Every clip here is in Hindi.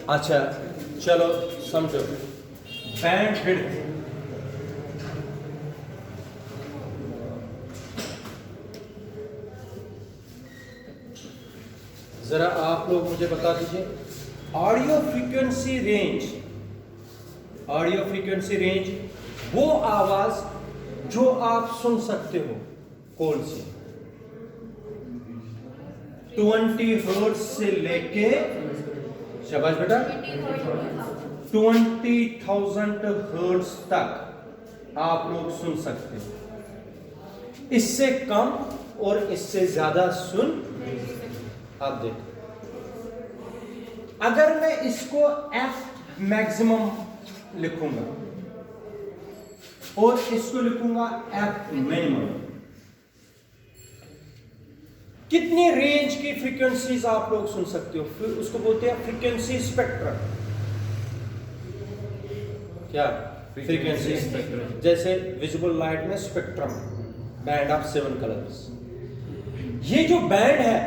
अच्छा चलो समझो, बैंड विड्थ जरा आप लोग मुझे बता दीजिए, ऑडियो फ्रीक्वेंसी रेंज वो आवाज जो आप सुन सकते हो कौन सी? 20 हर्ट्ज से लेके, शाबाश बेटा, 20,000 हर्ट्ज तक आप लोग सुन सकते हो। इससे कम और इससे ज्यादा सुन आप देखो। अगर मैं इसको एफ मैक्सिमम लिखूंगा और इसको लिखूंगा एफ मिनिमम, कितनी रेंज की फ्रीक्वेंसीज आप लोग सुन सकते हो? फिर उसको बोलते हैं फ्रीक्वेंसी स्पेक्ट्रम। क्या फ्रीक्वेंसी स्पेक्ट्रम? जैसे विजिबल लाइट में स्पेक्ट्रम, बैंड ऑफ 7 कलर्स। ये जो बैंड है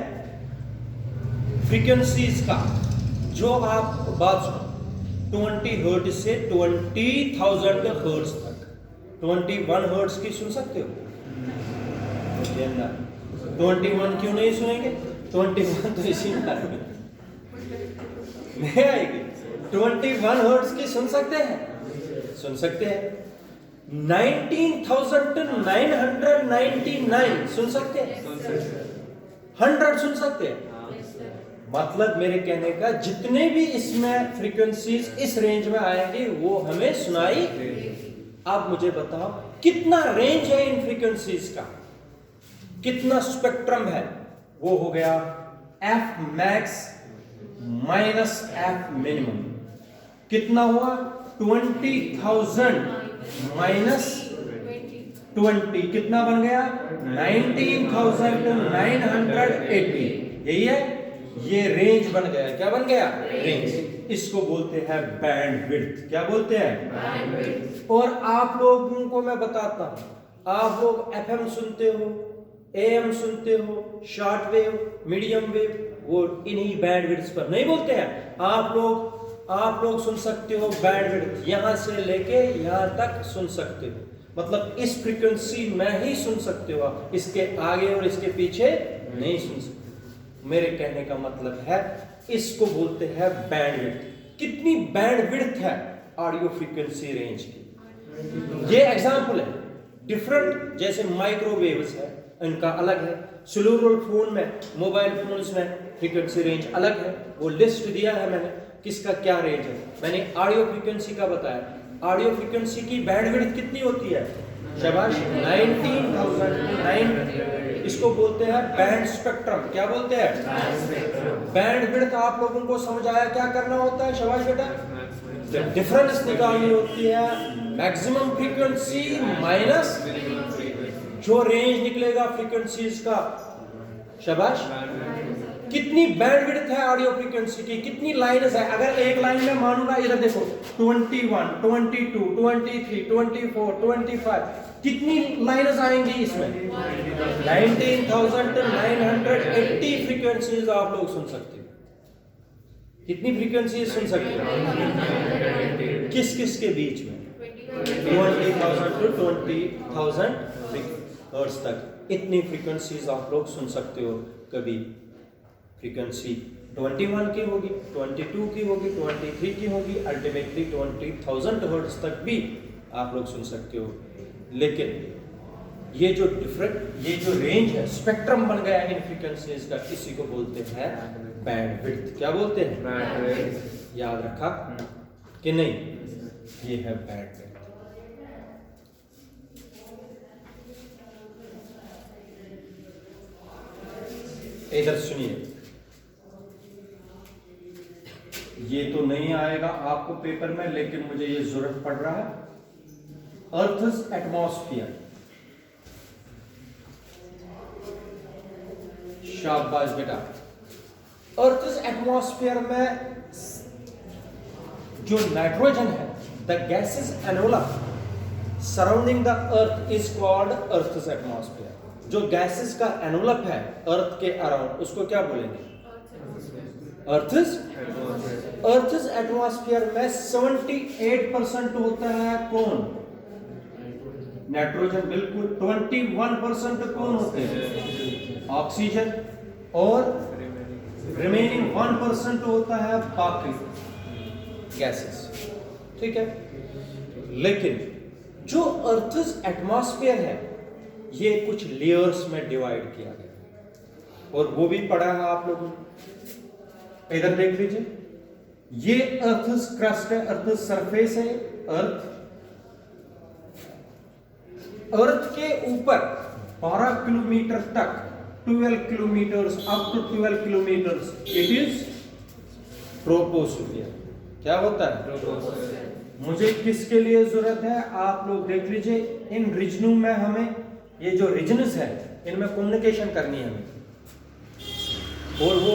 फ्रीक्वेंसीज का, जो आप बात सुनो, 20 हर्ट्ज से 20,000 हर्ट्ज तक। 21 हर्ट्ज की सुन सकते हो? 21 क्यों नहीं सुनेंगे? 21 तो इसी में नहीं आएगी। 21 हर्ट्ज की सुन सकते हैं? सुन सकते हैं। 19,999 सुन सकते हैं? 100 सुन सकते हैं? मतलब मेरे कहने का, जितने भी इसमें फ्रीक्वेंसीज इस रेंज में आएंगे वो हमें सुनाई। आप मुझे बताओ कितना रेंज है इन फ्रीक्वेंसीज का, कितना स्पेक्ट्रम है? वो हो गया F max minus F minimum. कितना हुआ? 20,000 माइनस 20 कितना बन गया? 19,980। यही है, ये रेंज बन गया। क्या बन गया? रेंज। इसको बोलते हैं बैंड विड्थ। क्या बोलते हैं? Band width. और आप लोगों को मैं बताता हूं, आप लोग एफएम सुनते हो, एएम सुनते हो, शॉर्ट वेव, मीडियम वेव, वो इन्हीं बैंड विड्थ पर नहीं बोलते हैं। आप लोग सुन सकते हो बैंड विड्थ, यहां से लेके यहां तक सुन सकते हो। मतलब इस फ्रीक्वेंसी में ही सुन सकते हो आप, इसके आगे और इसके पीछे नहीं सुन सकते। मेरे कहने का मतलब है, इसको बोलते हैं बैंड विड्थ। कितनी बैंड विड्थ है ऑडियो फ्रीक्वेंसी रेंज की? ये एग्जांपल है। डिफरेंट, जैसे माइक्रोवेव्स है, इनका अलग है। सेलुलर फोन में, मोबाइल फोन्स में फ्रीक्वेंसी रेंज अलग है। वो लिस्ट दिया है मैंने, किसका क्या रेंज है। मैंने ऑडियो फ्रीक्वेंसी का बताया। ऑडियो फ्रीक्वेंसी की बैंड विड्थ कितनी होती है? शाबाश, 19,000। इसको बोलते हैं बैंड स्पेक्ट्रम। क्या बोलते हैं? Band width. आप लोगों को समझ आया क्या करना होता है? शाबाश बेटा, डिफरेंस निकालनी होती है। मैक्सिमम फ्रीक्वेंसी माइनस जो रेंज निकलेगा फ्रीक्वेंसीज का। शाबाश। कितनी बैंड विड्थ है ऑडियो फ्रीक्वेंसी की? कितनी लाइन्स है? अगर एक लाइन में मानूंगा, इधर देखो, 21, 22, 23, 24, 25, कितनी लाइन्स आएंगी इसमें? 19,980 फ्रीक्वेंसीज आप लोग सुन सकते हो। कितनी फ्रीक्वेंसीज सुन सकते हो? किस किस के बीच में? 20,000 to 20,000 हर्ट्ज तक। इतनी फ्रीक्वेंसीज आप लोग सुन सकते हो। कभी फ्रीक्वेंसी 21 की होगी, 22 की होगी, 23 की होगी, अल्टीमेटली 20,000 हर्ट्ज तक भी आप लोग सुन सकते हो। लेकिन ये जो रेंज है, स्पेक्ट्रम बन गया इन फ्रीक्वेंसीज का, इसी को बोलते हैं बैंड विड्थ। क्या बोलते हैं? Band width. याद रखा कि नहीं? ये है बैंड विड्थ। इधर सुनिए, ये तो नहीं आएगा आपको पेपर में, लेकिन मुझे ये जरूरत पड़ रहा है। Earth's atmosphere. शाबाश बेटा। अर्थ's एटमॉस्फेयर में जो नाइट्रोजन है, the gases envelope surrounding the earth is called earth's atmosphere. जो गैसेस का एनवलप है अर्थ के अराउंड, उसको क्या बोलेंगे? अर्थ's अर्थ एटमॉस्फेयर में 78% होता है कौन? नाइट्रोजन। बिल्कुल। 21% कौन होते हैं? ऑक्सीजन। और रिमेनिंग 1% होता है बाकी गैसेस। ठीक है। लेकिन जो अर्थ एटमॉस्फेयर है ये कुछ लेयर्स में डिवाइड किया गया और वो भी पढ़ा है आप लोगों ने। इधर देख लीजिए, ये अर्थ क्रस्ट है, अर्थ सरफेस है। अर्थ के ऊपर 12 किलोमीटर तक 12 kilometre up to 12 kilometre it is troposphere. क्या होता है? ट्रोपोस्फियर। मुझे किसके लिए जरूरत है आप लोग देख लीजिए। इन रीजनों में हमें ये जो रीजन्स है इनमें कम्युनिकेशन करनी है हमें, और वो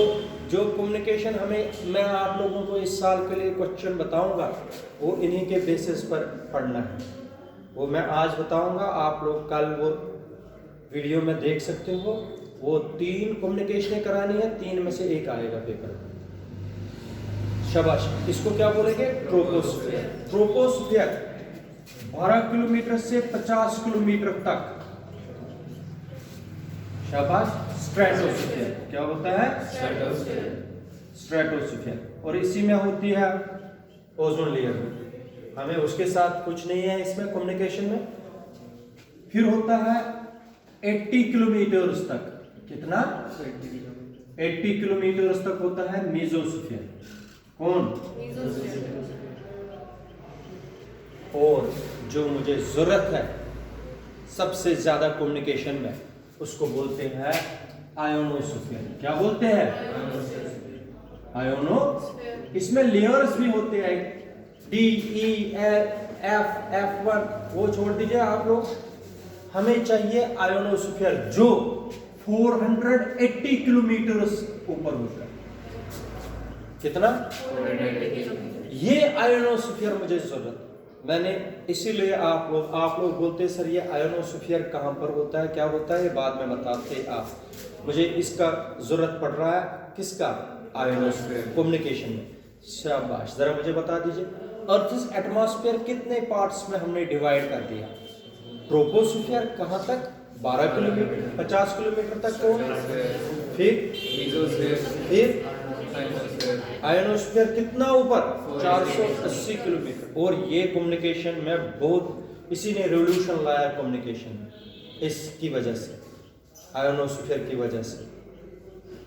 जो कम्युनिकेशन हमें मैं आप लोगों को इस साल के लिए क्वेश्चन बताऊंगा वो इन्हीं के बेसिस पर पढ़ना है। वो मैं आज बताऊंगा, आप लोग कल वो वीडियो में देख सकते हो। वो 3 कम्युनिकेशन करानी है, 3 में से एक आएगा पेपर में। शाबाश। इसको क्या बोलेंगे? ट्रोपोस्फियर। ट्रोपोस्फियर 12 किलोमीटर से 50 किलोमीटर तक। शाबाश। स्ट्रेटोस्फियर। क्या होता है? स्ट्रेटोस्फियर। स्ट्रेटोस्फियर। और इसी में होती है ओजोन लेयर। हमें उसके साथ कुछ नहीं है इसमें कम्युनिकेशन में। फिर होता है 80 किलोमीटर तक। कितना? 80 किलोमीटर तक होता है मेसोस्फियर। कौन? और जो मुझे जरूरत है सबसे ज्यादा कम्युनिकेशन में, उसको बोलते हैं आयोनोस्फीयर। क्या बोलते हैं? आयोनो। इसमें लेयर्स भी होते हैं, डी, ई, एफ, F1 वो छोड़ दीजिए आप लोग। हमें चाहिए आयोनोस्फीयर जो 480 किलोमीटर ऊपर होता है। कितना? 480। ये आयोनोस्फीयर मुझे जरूरत। मैंने इसीलिए आप लोग बोलते सर ये आयोनोस्फीयर कहाँ पर होता है, क्या होता है, बाद में बताते आप। मुझे इसका जरूरत पड़ रहा है। किसका? आयोनोस्फीयर कम्युनिकेशन में। शाबाश। जरा मुझे बता दीजिए अर्थ एटमॉस्फेयर कितने पार्ट्स में हमने डिवाइड कर दिया? ट्रोपोस्फीयर कहाँ तक? 12 किलोमीटर 50 किलोमीटर तक कौन? फिर आयोनोस्फीयर कितना ऊपर? 480 किलोमीटर। और ये कम्युनिकेशन में बहुत इसी ने रेवोल्यूशन लाया कम्युनिकेशन में, इसकी वजह से, आयोनोस्फीयर की वजह से।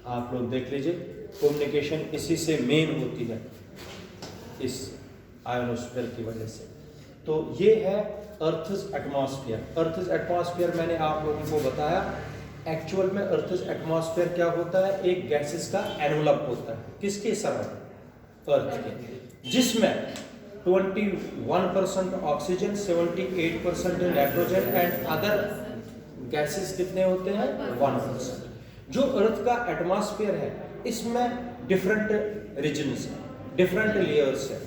आप लोग देख लीजिए कम्युनिकेशन इसी से मेन होती है, इस आयोनोस्फीयर की वजह से। तो ये है अर्थ एटमॉस्फेयर। अर्थ एटमॉस्फेयर मैंने आप लोगों को बताया। एक्चुअल में अर्थ एटमॉस्फेयर क्या होता है? एक गैसेस का एनवलप होता है। किसके सराउंड? अर्थ के, जिसमें 21% oxygen, 78% nitrogen and other gases कितने होते हैं? 1%। जो अर्थ का एटमॉस्फेयर है इसमें डिफरेंट रीजन्स हैं, डिफरेंट लेयर्स हैं।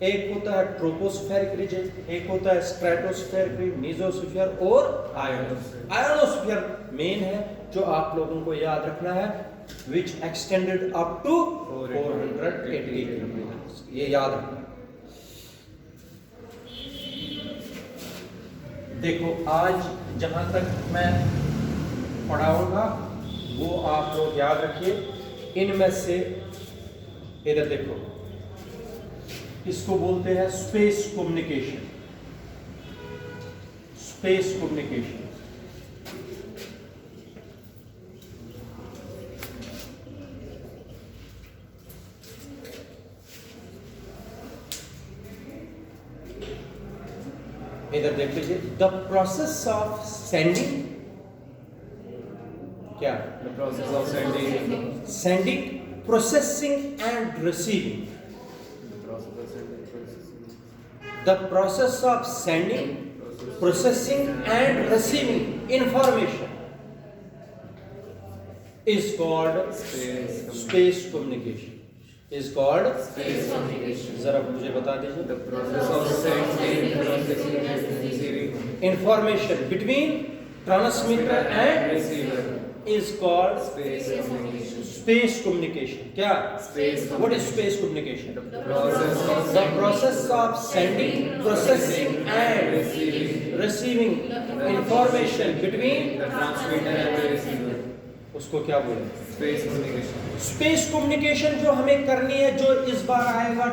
एक होता है ट्रोपोस्फेरिक रीजन, एक होता है स्ट्रेटोस्फेरिक, मेसोस्फीयर और आयोनोस्फीयर। आयोनोस्फीयर मेन है जो आप लोगों को याद रखना है, which extended up to 480 kilometre. ये याद रखना। देखो आज जहां तक मैं पढ़ाऊंगा वो आप लोग याद रखिए। इनमें से इधर देखो, इसको बोलते हैं स्पेस कम्युनिकेशन। स्पेस कम्युनिकेशन इधर देख लीजिए। द प्रोसेस ऑफ सेंडिंग, क्या? The process of sending, processing and receiving. The process of sending, processing and receiving information is called space communication. is called space communication। जरा मुझे बता दीजिए। The process of sending, processing and receiving information between transmitter and receiver is called Space communication. space communication. क्या? What is space communication? The process of sending, processing and receiving information between The transmitter and the receiver. उसको क्या बोले? Space communication. स्पेस कम्युनिकेशन जो हमें करनी है, जो इस बार आएगा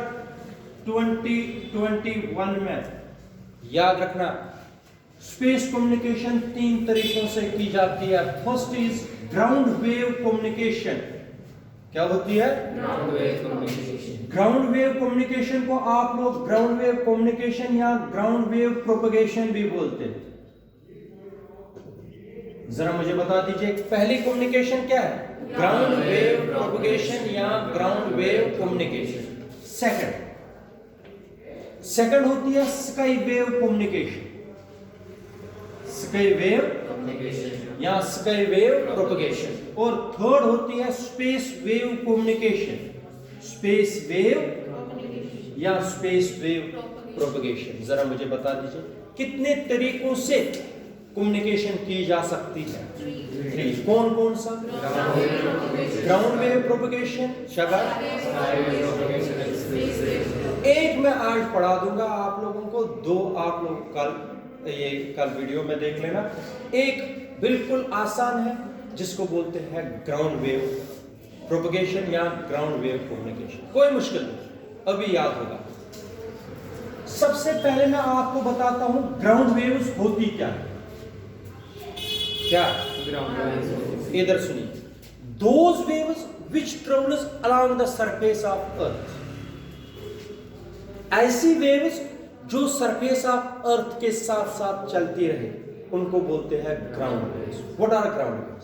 2021 में, याद रखना स्पेस कम्युनिकेशन 3 तरीकों से की जाती है। First is ground wave communication. क्या होती है? Ground wave communication. Ground wave communication को आप लोग ग्राउंड वेव कम्युनिकेशन या ग्राउंड वेव प्रोपगेशन भी बोलते हैं। जरा मुझे बता दीजिए, पहली कम्युनिकेशन क्या है? ग्राउंड वेव प्रोपगेशन या ग्राउंड वेव कम्युनिकेशन। सेकंड होती है sky wave communication, sky wave Communication. या स्काई वेव प्रोपगेशन। और थर्ड होती है space wave communication, space wave या स्पेस वेव प्रोपगेशन। जरा मुझे बता दीजिए कितने तरीकों से कम्युनिकेशन की जा सकती है? 3। कौन कौन सा? ग्राउंड वेव प्रोपगेशन, शाबाश। Sky wave propagation and space wave. एक मैं आज पढ़ा दूंगा आप लोगों को, 2 आप लोग कल वीडियो में देख लेना। एक बिल्कुल आसान है जिसको बोलते हैं ग्राउंड वेव प्रोपगेशन या ग्राउंड वेव कम्युनिकेशन। कोई मुश्किल नहीं, अभी याद होगा। सबसे पहले मैं आपको बताता हूं ग्राउंड वेव्स होती क्या है। क्या? Ground waves. इधर सुनिए, those waves which travels along the surface of earth, ऐसी वेव्स जो सरफेस ऑफ अर्थ के साथ साथ चलती रहे उनको बोलते हैं ground waves. What are ground waves?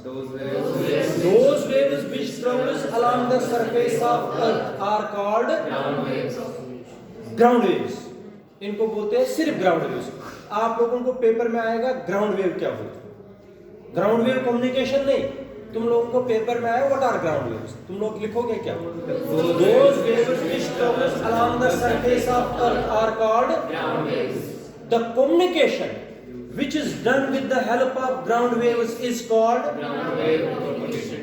Those waves which travels along the surface of earth are called ground waves। इनको बोलते हैं सिर्फ ग्राउंड वेव्स। आप लोगों को पेपर में आएगा ग्राउंड वेव क्या होती है, ग्राउंड वेव कम्युनिकेशन नहीं। तुम लोगों को पेपर में आया व्हाट आर ग्राउंड वेव्स, तुम लोग लिखोगे क्या? Those waves which travels along the surface of earth are called Ground waves. the communication which is done with the help of ground waves is called Ground wave propagation.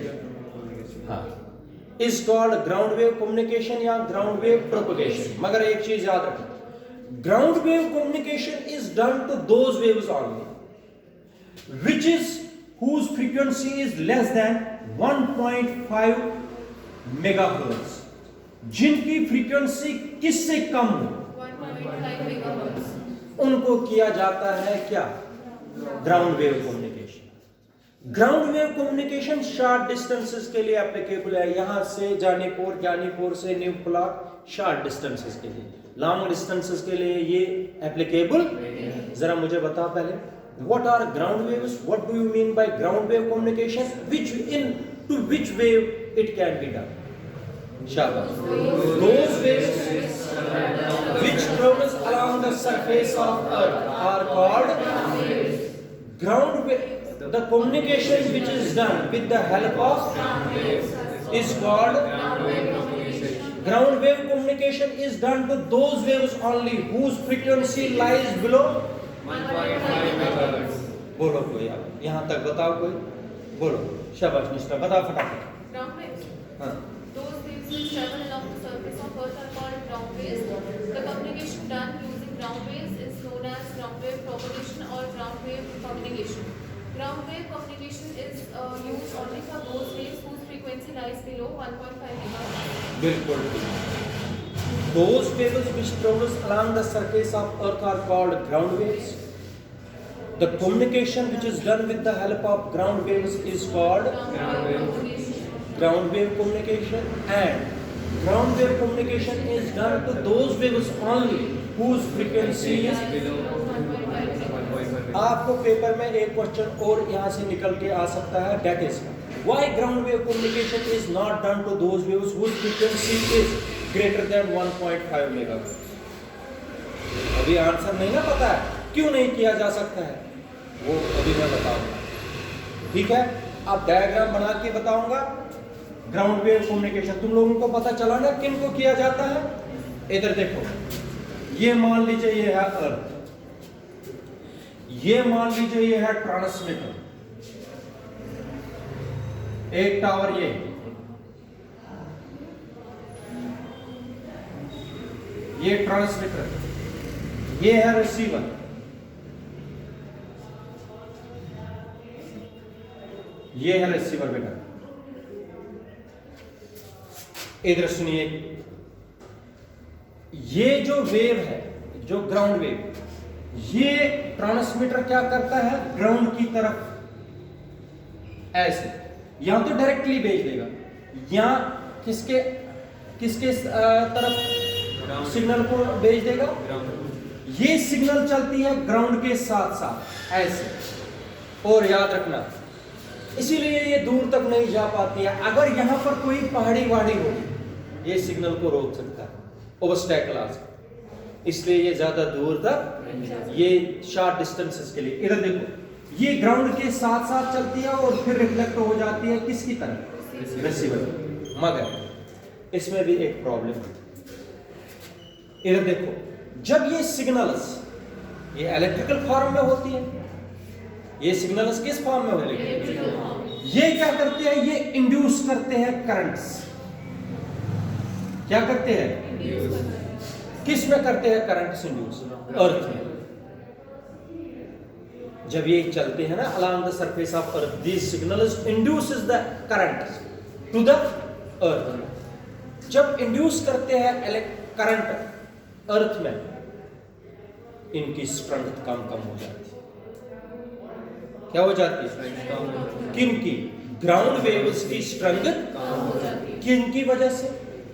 is called ground wave communication या ground wave propagation। मगर एक चीज याद रखना, ground wave communication is done to those waves only which is whose frequency is less than 1.5 megahertz, जिनकी फ्रीक्वेंसी किससे कम हो 1.5 megahertz. उनको किया जाता है क्या? Ground wave communication. Ground wave communication short distances के लिए एप्लीकेबल है। यहां से जानीपुर, जानीपुर से न्यू प्लॉट, शॉर्ट डिस्टेंसेस के लिए। लॉन्ग डिस्टेंसेस के लिए ये एप्लीकेबल। जरा मुझे बता पहले, what are ground waves? What do you mean by ground wave communication? To which wave it can be done? Shabash. Those waves which travels along the surface of earth are called ground wave. The communication which is done with the help of is called ground wave communication is done to those waves only whose frequency lies below 1.5 megahertz. बोलो कोई, आप यहाँ तक बताओ कोई, बोलो। शाबाश निष्ठा, बताओ फटाफट। Ground waves. हाँ, Those waves which travel along the surface of Earth are called ground waves. The communication done using ground waves is known as ground wave propagation or ground wave communication. Ground wave communication is used only for those waves whose frequency lies below 1.5 megahertz. बिल्कुल। Those waves which travels along the surface of earth are called ground waves. The communication which is done with the help of ground waves is called Ground wave communication. ground wave communication, and ground wave communication is done to those waves only whose frequency is below 1.5 megahertz. 1.5. आपको पेपर में एक क्वेश्चन और यहाँ से निकल के आ सकता है, that is why ground wave communication is not done to those waves whose frequency is greater than 1.5 megahertz। अभी आंसर नहीं ना पता है क्यों नहीं किया जा सकता है, वो अभी मैं बताऊंगा। ठीक है, अब डायग्राम बना के बताऊंगा। ग्राउंड वेव कम्युनिकेशन तुम लोगों को पता चला ना किन को किया जाता है। इधर देखो, ये मान लीजिए ये है अर्थ, ये मान लीजिए ये है ट्रांसमीटर, एक टावर ये ट्रांसमीटर, ये है रिसीवर, ये है रिसीवर बेटा। इधर सुनिए, ये जो वेव है, जो ग्राउंड वेव, ये ट्रांसमीटर क्या करता है, ग्राउंड की तरफ ऐसे, यहां तो डायरेक्टली भेज देगा, यहां किसके किसके तरफ सिग्नल को भेज देगा, ये सिग्नल चलती है ग्राउंड के साथ साथ ऐसे। और याद रखना, इसीलिए ये दूर तक नहीं जा पाती है। अगर यहां पर कोई पहाड़ी वहाड़ी होगी, ये सिग्नल को रोक सकता है, ओवरस्टैकल आ सकता है, इसलिए ये ज्यादा दूर तक, ये शॉर्ट डिस्टेंसेस के लिए। इधर देखो, ये ग्राउंड के साथ साथ चलती है और फिर रिफ्लेक्ट हो जाती है किसकी तरफ, रिसीवर। मगर इसमें भी एक प्रॉब्लम है। इधर देखो, जब ये सिग्नल्स, ये इलेक्ट्रिकल फॉर्म में होती है, ये सिग्नल्स किस फॉर्म में होती है, ये क्या करते हैं, ये इंड्यूस करते हैं करंट्स। क्या करते हैं, किस में करते हैं करंट्स इंड्यूस, अर्थ में। जब ये चलते हैं ना along the surface of earth, these signals induces the current to the earth। जब इंड्यूस करते हैं करंट अर्थ में, इनकी स्ट्रेंथ कम हो जाती है। क्या हो जाती है, किनकी, ग्राउंड वेव्स की स्ट्रेंथ किनकी वजह से,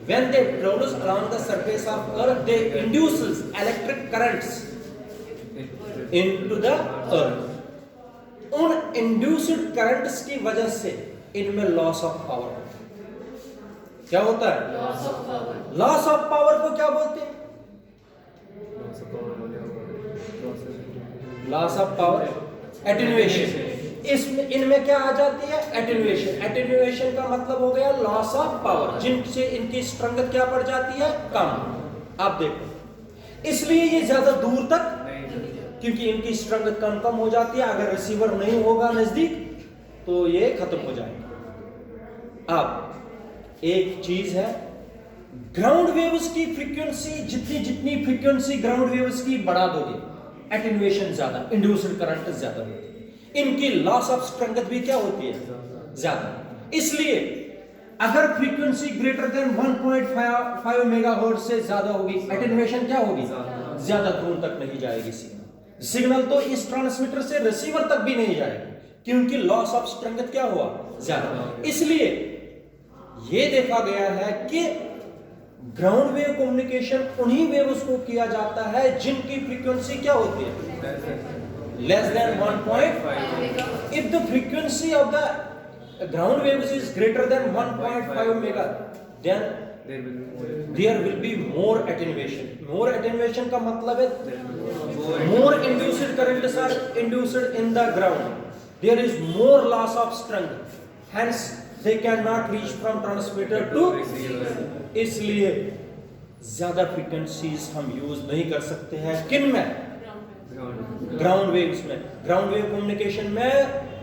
when they travels along the surface of earth, they induces electric currents into the earth। उन इंड्यूस्ड करंट्स की वजह से इनमें लॉस ऑफ पावर, क्या होता है, लॉस ऑफ पावर को क्या बोलते हैं, लॉस ऑफ पावर, एटेन्युएशन। इसमें इनमें क्या आ जाती है, एटेन्युएशन। एटेन्युएशन का मतलब हो गया लॉस ऑफ पावर, जिनसे इनकी स्ट्रेंथ क्या पड़ जाती है, कम। आप देखो, इसलिए ये ज्यादा दूर तक, क्योंकि इनकी स्ट्रेंथ कम हो जाती है। अगर रिसीवर नहीं होगा नजदीक तो ये खत्म हो जाएगा। अब एक चीज है, ग्राउंड वेव्स की फ्रीक्वेंसी, जितनी फ्रीक्वेंसी ग्राउंड वेव्स की बढ़ा दोगे, एटेन्युएशन ज्यादा, इंड्यूस्ड करंट ज्यादा होती है, इनकी लॉस ऑफ स्ट्रेंथ भी क्या होती है, ज्यादा। इसलिए अगर फ्रीक्वेंसी ग्रेटर देन 1.5 मेगाहर्ट्ज से ज्यादा होगी, एटेन्युएशन क्या होगी, ज्यादा दूर तक नहीं जाएगी सिग्नल तो इस ट्रांसमीटर से रिसीवर तक भी नहीं जाएगी, क्योंकि लॉस ऑफ स्ट्रेंथ क्या हुआ, ज्यादा। इसलिए यह देखा गया है कि ग्राउंड वेव कम्युनिकेशन उन्हीं वेव्स को किया जाता है जिनकी फ्रीक्वेंसी क्या होती है, less than 1.5। If the frequency of the ground waves is greater than 1.5 mega, then there will be more attenuation। more attenuation का मतलब है more induced currents are induced in the ground, there is more loss of strength, hence they cannot reach from transmitter to receiver। इसलिए ज्यादा फ्रीक्वेंसीज हम यूज नहीं कर सकते हैं, किन में, ग्राउंड वेव्स में। ग्राउंड वेव कम्युनिकेशन में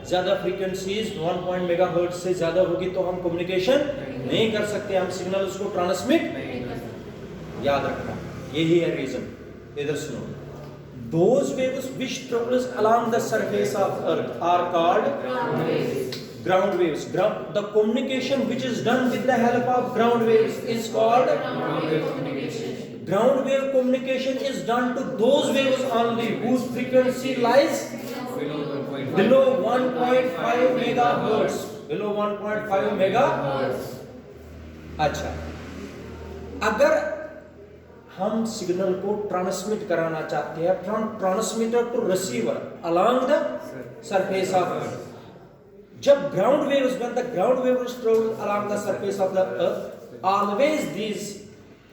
ज्यादा फ्रीक्वेंसीज 1 मेगाहर्ट्ज से ज्यादा होगी तो हम कम्युनिकेशन नहीं कर सकते, हम सिग्नल्स को ट्रांसमिट नहीं कर सकते। याद रखना, यही है रीजन। इधर सुनो, those waves which travels along the surface of earth are called ground waves। The communication which is done with the help of ground waves is called ground wave communication is done to those waves only whose frequency lies below 1.5 megahertz, below 1.5 megahertz। अच्छा, अगर हम सिग्नल को ट्रांसमिट कराना चाहते हैं from transmitter to receiver along the surface of earth, जब ground waves, when the ground waves travel along the surface of the earth, always these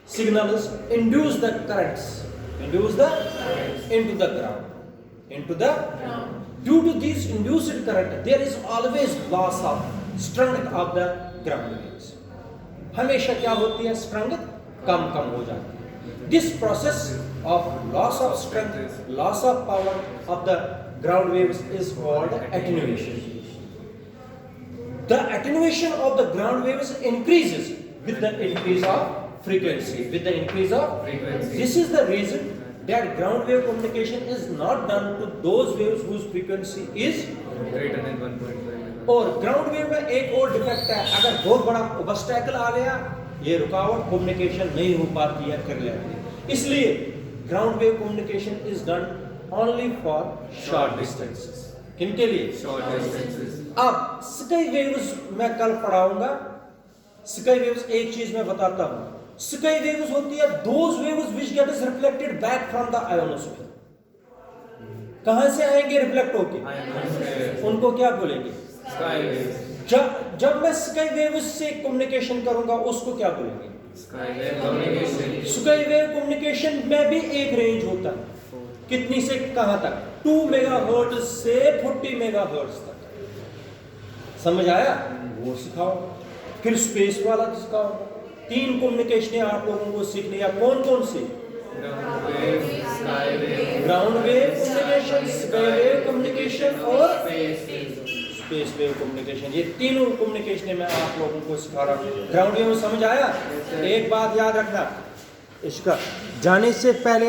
signals induce the currents, into the ground, due to these induced current there is always loss of strength of the ground waves। हमेशा क्या होती है, स्ट्रेंथ कम हो जाती है। This process of loss of strength, loss of power of the ground waves is called attenuation। the attenuation of the ground waves increases with the increase of frequency. With the increase of Frequency. This is the reason that ground wave communication is not done to those waves whose frequency is Greater than 1.5 megahertz. और ग्राउंड वेव में एक और डिफेक्ट है, अगर बहुत बड़ा ऑब्स्टैकल आ गया, ये रुकावट कम्युनिकेशन नहीं हो पाती है कर लेती है। इसलिए ground wave communication is done only for short distances. किनके लिए? Short distances. अब स्काई वेव्स मैं कल पढ़ाऊंगा। स्काई वेव्स एक चीज मैं बताता हूं, स्काई वेव्स होती है those waves which get is reflected back from the ionosphere. कहां से आएंगे रिफ्लेक्ट होके? Ionosphere. उनको क्या बोलेंगे? Sky waves. जब मैं स्काई वेव्स से कम्युनिकेशन करूंगा उसको क्या बोलेंगे? Sky wave communication. Sky wave communication में भी एक रेंज होता है, कितनी से कहां तक? 2 मेगाहर्ट्ज से 40 मेगाहर्ट्ज तक। समझ आया? वो सिखाओ। फिर स्पेस वाला सिखाओ। 3 कम्युनिकेशन आप लोगों को सीखनी है। कौन कौन सी? Ground wave, sky wave, ground wave communication, sky wave communication और space wave. Space wave communication. ये तीनों कम्युनिकेशन मैं आप लोगों को सिखा रहा हूँ। ग्राउंड वेव समझ आया? एक बात याद रखना, इसका जाने से पहले